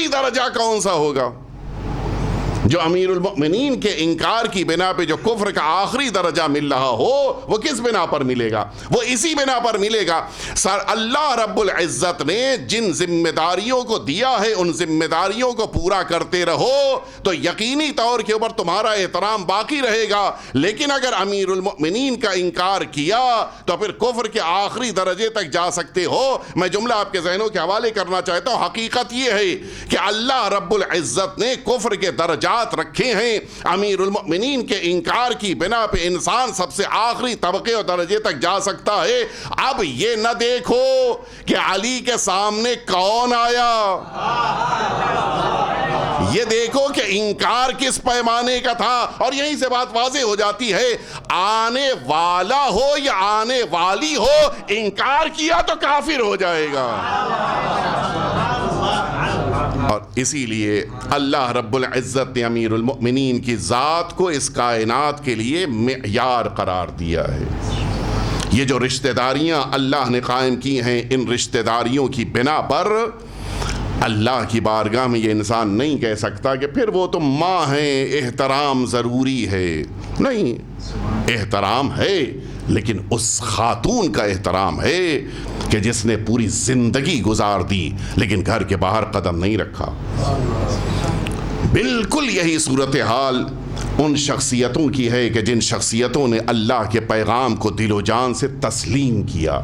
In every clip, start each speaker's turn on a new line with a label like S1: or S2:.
S1: آخری درجہ کون سا ہوگا؟ جو امیر المؤمنین کے انکار کی بنا پہ جو کفر کا آخری درجہ مل رہا ہو وہ کس بنا پر ملے گا؟ وہ اسی بنا پر ملے گا اللہ رب العزت نے جن ذمہ داریوں کو دیا ہے ان ذمہ داریوں کو پورا کرتے رہو تو یقینی طور کے اوپر تمہارا احترام باقی رہے گا. لیکن اگر امیر المؤمنین کا انکار کیا تو پھر کفر کے آخری درجے تک جا سکتے ہو. میں جملہ آپ کے ذہنوں کے حوالے کرنا چاہتا ہوں. حقیقت یہ ہے کہ اللہ رب العزت نے کفر کے درجات رکھے ہیں. امیر المؤمنین کے انکار کی بنا پہ انسان سب سے آخری طبقے اور درجے تک جا سکتا ہے. اب یہ نہ دیکھو کہ علی کے سامنے کون آیا, یہ دیکھو کہ انکار کس پیمانے کا تھا. اور یہیں سے بات واضح ہو جاتی ہے, آنے والا ہو یا آنے والی ہو, انکار کیا تو کافر ہو جائے گا. اور اسی لیے اللہ رب العزت نے امیر المؤمنین کی ذات کو اس کائنات کے لیے معیار قرار دیا ہے. یہ جو رشتہ داریاں اللہ نے قائم کی ہیں, ان رشتہ داریوں کی بنا پر اللہ کی بارگاہ میں یہ انسان نہیں کہہ سکتا کہ پھر وہ تو ماں ہیں, احترام ضروری ہے. نہیں, احترام ہے, لیکن اس خاتون کا احترام ہے کہ جس نے پوری زندگی گزار دی لیکن گھر کے باہر قدم نہیں رکھا. بالکل یہی صورتحال ان شخصیتوں کی ہے کہ جن شخصیتوں نے اللہ کے پیغام کو دل و جان سے تسلیم کیا.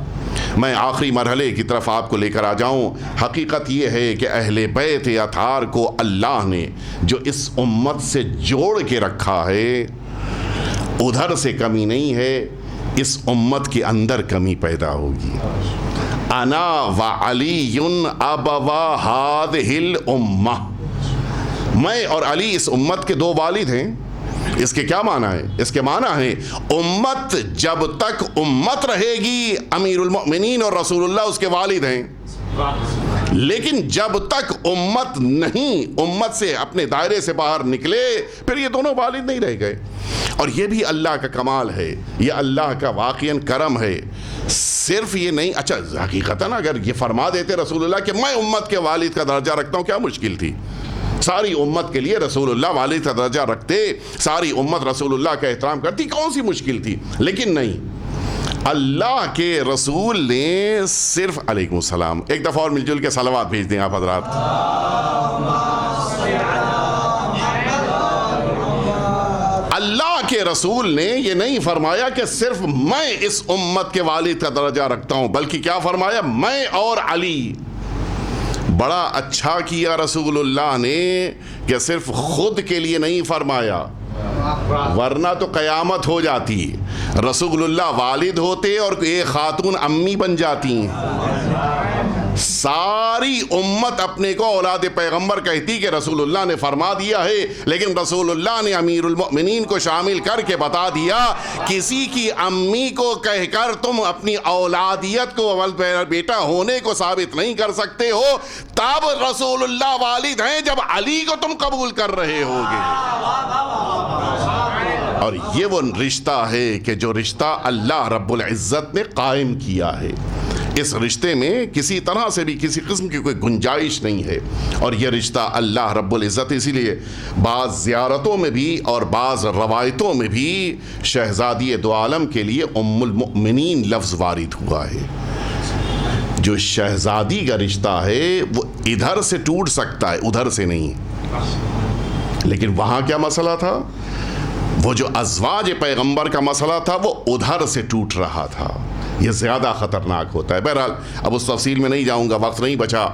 S1: میں آخری مرحلے کی طرف آپ کو لے کر آ جاؤں. حقیقت یہ ہے کہ اہل بیت اطہار کو اللہ نے جو اس امت سے جوڑ کے رکھا ہے, ادھر سے کمی نہیں ہے, اس امت کے اندر کمی پیدا ہوگی. انا وعلی ابوا ہذہ الامہ, میں اور علی اس امت کے دو والد ہیں. اس کے کیا معنی ہے؟ اس کے معنی ہے امت جب تک امت رہے گی امیر المؤمنین اور رسول اللہ اس کے والد ہیں, لیکن جب تک امت نہیں, امت سے اپنے دائرے سے باہر نکلے, پھر یہ دونوں والد نہیں رہ گئے. اور یہ بھی اللہ کا کمال ہے, یہ اللہ کا واقعاً کرم ہے. صرف یہ نہیں, اچھا حقیقتاً اگر یہ فرما دیتے رسول اللہ کہ میں امت کے والد کا درجہ رکھتا ہوں, کیا مشکل تھی؟ ساری امت کے لیے رسول اللہ والد کا درجہ رکھتے, ساری امت رسول اللہ کا احترام کرتی, کون سی مشکل تھی؟ لیکن نہیں, اللہ کے رسول نے صرف, علیکم السلام, ایک دفعہ اور مل جل کے صلوات بھیج دیں آپ حضرات. اللہ کے رسول نے یہ نہیں فرمایا کہ صرف میں اس امت کے والد کا درجہ رکھتا ہوں, بلکہ کیا فرمایا؟ میں اور علی. بڑا اچھا کیا رسول اللہ نے کہ صرف خود کے لیے نہیں فرمایا, ورنہ تو قیامت ہو جاتی. رسول اللہ والد ہوتے اور ایک خاتون امی بن جاتی ہیں. ساری امت اپنے کو اولاد پیغمبر کہتی کہ رسول اللہ نے فرما دیا ہے, لیکن رسول اللہ نے امیر المؤمنین کو شامل کر کے بتا دیا, کسی کی امی کو کہہ کر تم اپنی اولادیت کو, بیٹا ہونے کو ثابت نہیں کر سکتے ہو. تب رسول اللہ والد ہیں جب علی کو تم قبول کر رہے ہوگے. اور یہ وہ رشتہ ہے کہ جو رشتہ اللہ رب العزت نے قائم کیا ہے. اس رشتے میں کسی طرح سے بھی کسی قسم کی کوئی گنجائش نہیں ہے. اور یہ رشتہ اللہ رب العزت, اسی لیے بعض زیارتوں میں بھی اور بعض روایتوں میں بھی شہزادی دو عالم کے لیے ام المؤمنین لفظ وارد ہوا ہے. جو شہزادی کا رشتہ ہے وہ ادھر سے ٹوٹ سکتا ہے, ادھر سے نہیں. لیکن وہاں کیا مسئلہ تھا؟ وہ جو ازواج پیغمبر کا مسئلہ تھا وہ ادھر سے ٹوٹ رہا تھا. یہ زیادہ خطرناک ہوتا ہے. بہرحال اب اس تفصیل میں نہیں جاؤں گا, وقت نہیں بچا.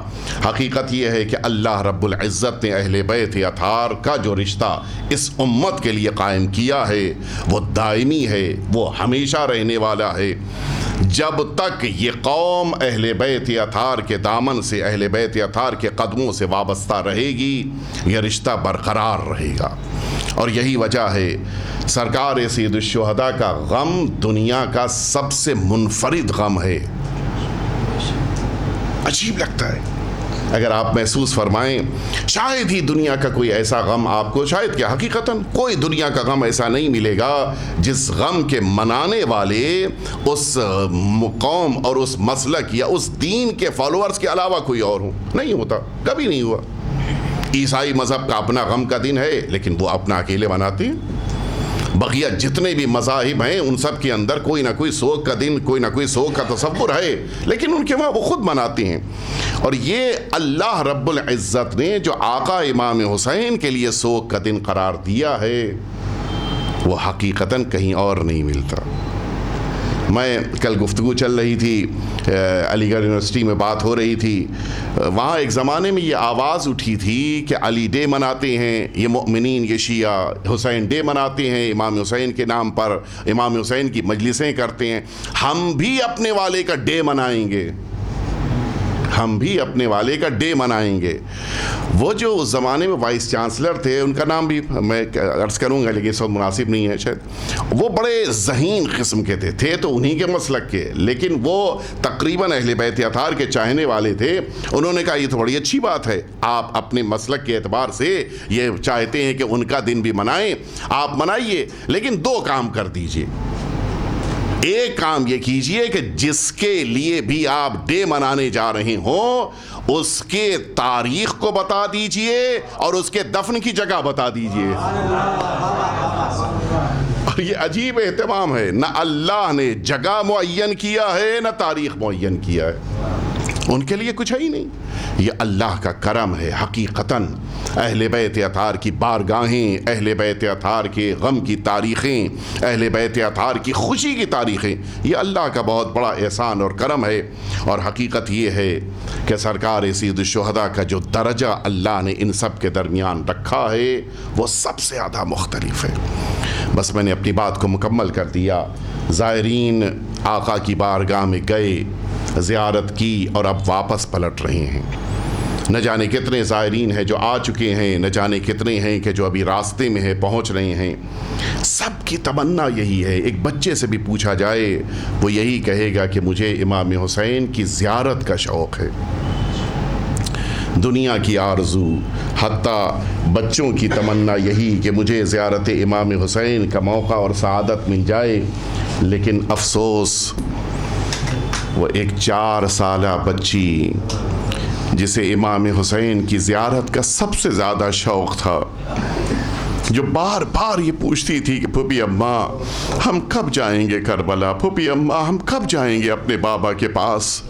S1: حقیقت یہ ہے کہ اللہ رب العزت نے اہل بیت اطہار کا جو رشتہ اس امت کے لیے قائم کیا ہے وہ دائمی ہے, وہ ہمیشہ رہنے والا ہے. جب تک یہ قوم اہل بیت اطہار کے دامن سے, اہل بیت اطہار کے قدموں سے وابستہ رہے گی, یہ رشتہ برقرار رہے گا. اور یہی وجہ ہے سرکار سید الشہداء کا غم دنیا کا سب سے منفرد غم ہے. عجیب لگتا ہے اگر آپ محسوس فرمائیں, شاید ہی دنیا کا کوئی ایسا غم آپ کو, شاید کیا حقیقتاً کوئی دنیا کا غم ایسا نہیں ملے گا جس غم کے منانے والے اس قوم اور اس مسلک یا اس دین کے فالوورز کے علاوہ کوئی اور ہوں. نہیں ہوتا, کبھی نہیں ہوا. عیسائی مذہب کا اپنا غم کا دن ہے لیکن وہ اپنا اکیلے مناتے ہیں. بقیہ جتنے بھی مذاہب ہیں ان سب کے اندر کوئی نہ کوئی سوگ کا دن، کوئی نہ کوئی سوگ کا تصور ہے، لیکن ان کے وہاں وہ خود مناتے ہیں. اور یہ اللہ رب العزت نے جو آقا امام حسین کے لیے سوگ کا دن قرار دیا ہے وہ حقیقتاً کہیں اور نہیں ملتا. میں کل گفتگو چل رہی تھی، علی گڑھ یونیورسٹی میں بات ہو رہی تھی، وہاں ایک زمانے میں یہ آواز اٹھی تھی کہ علی ڈے مناتے ہیں یہ مؤمنین، یہ شیعہ حسین ڈے مناتے ہیں امام حسین کے نام پر، امام حسین کی مجلسیں کرتے ہیں. ہم بھی اپنے والے کا ڈے منائیں گے، ہم بھی اپنے والے کا ڈے منائیں گے. وہ جو اس زمانے میں وائس چانسلر تھے، ان کا نام بھی میں عرض کروں گا لیکن اس وقت مناسب نہیں ہے شاید، وہ بڑے ذہین قسم کے تھے تو انہی کے مسلک کے، لیکن وہ تقریباً اہل بیت اطہار کے چاہنے والے تھے. انہوں نے کہا یہ تو بڑی اچھی بات ہے، آپ اپنے مسلک کے اعتبار سے یہ چاہتے ہیں کہ ان کا دن بھی منائیں، آپ منائیے، لیکن دو کام کر دیجئے. ایک کام یہ کیجئے کہ جس کے لیے بھی آپ ڈے منانے جا رہے ہوں اس کے تاریخ کو بتا دیجئے اور اس کے دفن کی جگہ بتا دیجئے. اور یہ عجیب اہتمام ہے، نہ اللہ نے جگہ معین کیا ہے نہ تاریخ معین کیا ہے، ان کے لیے کچھ ہے ہی نہیں. یہ اللہ کا کرم ہے حقیقتاً. اہل بیت اطہار کی بارگاہیں، اہل بیت اطہار کے غم کی تاریخیں، اہل بیت اطہار کی خوشی کی تاریخیں، یہ اللہ کا بہت بڑا احسان اور کرم ہے. اور حقیقت یہ ہے کہ سرکار سید الشہداء کا جو درجہ اللہ نے ان سب کے درمیان رکھا ہے وہ سب سے زیادہ مختلف ہے. بس میں نے اپنی بات کو مکمل کر دیا. زائرین آقا کی بارگاہ میں گئے، زیارت کی اور اب واپس پلٹ رہے ہیں. نہ جانے کتنے زائرین ہیں جو آ چکے ہیں، نہ جانے کتنے ہیں کہ جو ابھی راستے میں ہیں، پہنچ رہے ہیں. سب کی تمنا یہی ہے، ایک بچے سے بھی پوچھا جائے وہ یہی کہے گا کہ مجھے امام حسین کی زیارت کا شوق ہے. دنیا کی آرزو، حتیٰ بچوں کی تمنا یہی کہ مجھے زیارت امام حسین کا موقع اور سعادت مل جائے. لیکن افسوس وہ ایک 4 سالہ بچی جسے امام حسین کی زیارت کا سب سے زیادہ شوق تھا، جو بار بار یہ پوچھتی تھی کہ پھوپھی اماں ہم کب جائیں گے کربلا، پھوپھی اماں ہم کب جائیں گے اپنے بابا کے پاس،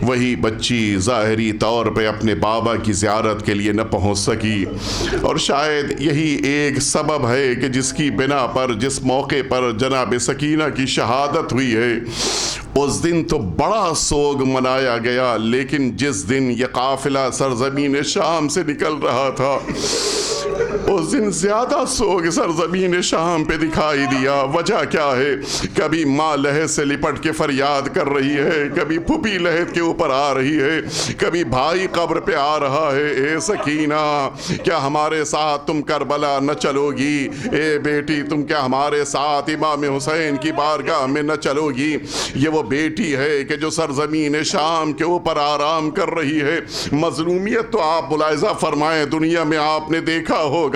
S1: وہی بچی ظاہری طور پہ اپنے بابا کی زیارت کے لیے نہ پہنچ سکی. اور شاید یہی ایک سبب ہے کہ جس کی بنا پر، جس موقع پر جناب سکینہ کی شہادت ہوئی ہے، اس دن تو بڑا سوگ منایا گیا، لیکن جس دن یہ قافلہ سرزمین شام سے نکل رہا تھا اس دن زیادہ سوگ سرزمین شام پہ دکھائی دیا. وجہ کیا ہے؟ کبھی ماں لہد سے لپٹ کے فریاد کر رہی ہے، کبھی پھوپھی لہد کے اوپر آ رہی ہے، کبھی بھائی قبر پہ آ رہا ہے، اے سکینہ کیا ہمارے ساتھ تم کربلا نہ چلو گی؟ اے بیٹی تم کیا ہمارے ساتھ امام حسین کی بارگاہ میں نہ چلو گی؟ یہ وہ بیٹی ہے کہ جو سرزمین شام کے اوپر آرام کر رہی ہے. مظلومیت تو آپ ملاحظہ فرمائیں، دنیا میں آپ نے دیکھا ہوگا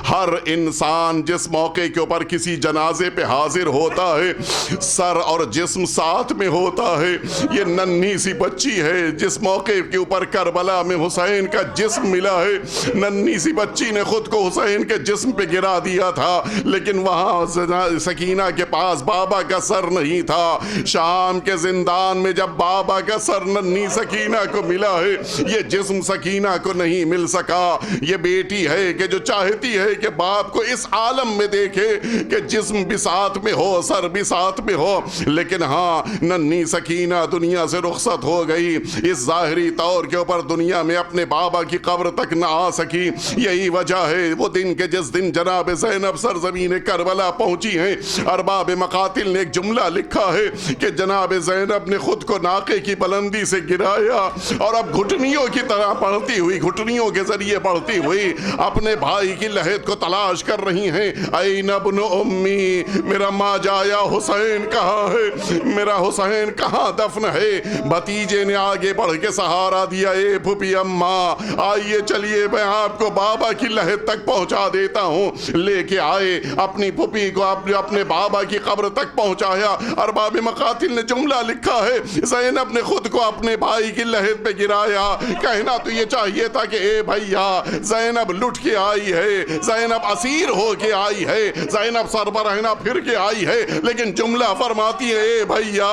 S1: ہر انسان جس موقع کے اوپر کسی جنازے پہ حاضر ہوتا ہے سر اور جسم ساتھ میں ہوتا ہے. یہ ننھی سی بچی ہے جس موقع کے اوپر کربلا میں حسین کا جسم ملا ہے، ننھی سی بچی نے خود کو حسین کے جسم پہ گرا دیا تھا، لیکن وہاں سکینہ کے پاس بابا کا سر نہیں تھا. شام کے زندان میں جب بابا کا سر ننھی سکینہ کو ملا ہے، یہ جسم سکینہ کو نہیں مل سکا. یہ بیٹی ہے کہ جو چاہتی ہے کہ باپ کو اس عالم میں دیکھے کہ جسم بھی ساتھ میں ہو، سر بھی ساتھ میں ہو، لیکن ہاں ننھی سکینہ دنیا سے رخصت ہو گئی. اس ظاہری طور کے اوپر دنیا میں اپنے بابا کی قبر تک نہ آ سکی. یہی وجہ ہے وہ دن کے جس دن جناب زینب سرزمین کربلا پہنچی ہیں، ارباب مقاتل نے ایک جملہ لکھا ہے کہ جناب زینب نے خود کو ناقے کی بلندی سے گرایا اور اب گھٹنیوں کی طرح بڑھتی ہوئی، گھٹنیوں کے ذریعے بڑھتی ہوئی اپنے بھائی کی لہد کو تلاش کر رہی ہیں. این ابن امی، میرا ماں جایا حسین کہاں ہے، میرا حسین کہاں دفن ہے؟ بھتیجے بھتیجے نے آگے بڑھ کے سہارا دیا، اے پھوپھی اماں آئیے چلیے میں آپ کو بابا کی لحد تک پہنچا دیتا ہوں۔ لے کے آئے، اپنی پھوپھی کو اپنے بابا کی قبر تک پہنچایا۔ ارباب مقاتل نے جملہ لکھا ہے، زینب نے خود کو اپنے بھائی کی لحد پہ گرایا۔ کہنا تو یہ چاہیے تھا کہ اے بھیا زینب لٹ کے آئی ہے، زینب اسیر ہو کے آئی ہے، زینب سر برہنہ پھر کے آئی ہے، لیکن جملہ فرماتی ہے اے بھیا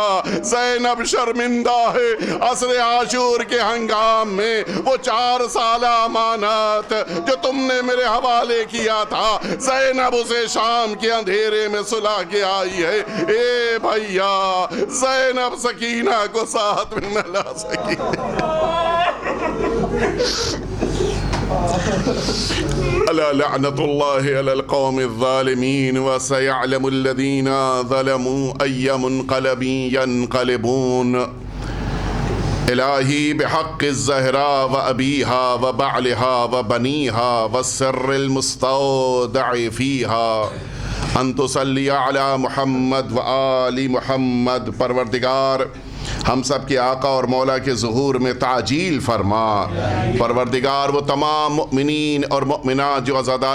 S1: زینب شرمندہ ہے۔ عصر عاشور کے ہنگام میں وہ 4 سالہ امانت جو تم نے میرے حوالے کیا تھا، زینب اسے شام کے اندھیرے میں سلا کے آئی ہے۔ اے بھیا زینب سکینہ کو ساتھ میں نہ لا سکی۔ الا لعنت اللہ علی القوم الظالمین وسيعلم الذین ظلموا ای منقلب ینقلبون۔ الہی بحق الزہراء و ابیہا و بعلہا و بنیہا والسر المستودع فیہا ان تصلی علی محمد و آل محمد۔ پروردگار ہم سب کے آقا اور مولا کے ظہور میں تعجیل فرما۔ پروردگار وہ تمام مؤمنین اور مؤمنات جو عزادہ